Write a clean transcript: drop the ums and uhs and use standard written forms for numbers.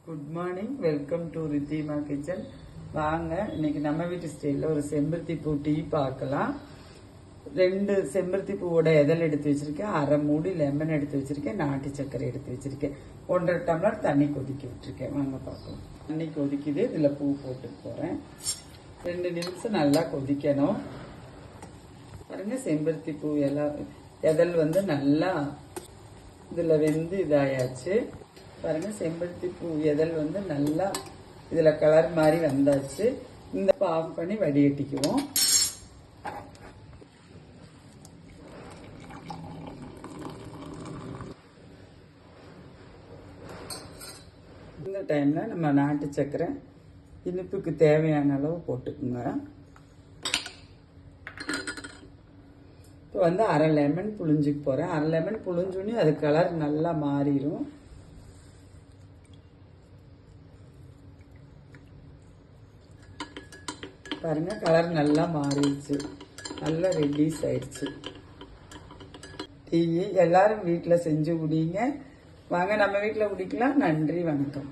Good morning, welcome to Ridhima kitchen. வாங்க, இன்னைக்கு நம்ம வீட்டு ஸ்டைலில் ஒரு செம்பருத்தி பூ டீ பார்க்கலாம். 2 செம்பருத்தி பூவோட இதழ் எடுத்து வச்சிருக்கேன், அரை மூடி லெமன் எடுத்து வச்சிருக்கேன், நாட்டு சர்க்கரை எடுத்து வச்சிருக்கேன், 1.5 டம்ளர் தண்ணி கொதிக்க விட்டுருக்கேன். வாங்க பார்க்கலாம். தண்ணி கொதிக்குது, இதில் பூ போட்டு போகிறேன். 2 நிமிஷம் நல்லா கொதிக்கணும். பாருங்க, செம்பருத்தி பூ எல்லாம் இதழ் வந்து நல்லா இதில் வெந்து இதாயாச்சு. பாருங்க, செம்பருத்தி பூ இதழ் வந்து நல்லா இதுல கலர் மாதிரி வந்தாச்சு. இந்த ஆஃப் பண்ணி வடிகட்டிக்குவோம். இந்த டைம்ல நம்ம நாட்டு சர்க்கரை இனிப்புக்கு தேவையான அளவு போட்டுக்குங்க. இப்போ வந்து அரை லெமன் புழிஞ்சுக்கு போறேன். அரை லெமன் புழிஞ்சோன்னே அது கலர் நல்லா மாறிடும். பாருங்க, கலர் நல்லா மாறிடுச்சு, நல்லா ரெடியூஸ் ஆயிடுச்சு. டீ எல்லாரும் வீட்டில் செஞ்சு குடிங்க. வாங்க, நம்ம வீட்டில் குடிக்கலாம். நன்றி, வணக்கம்.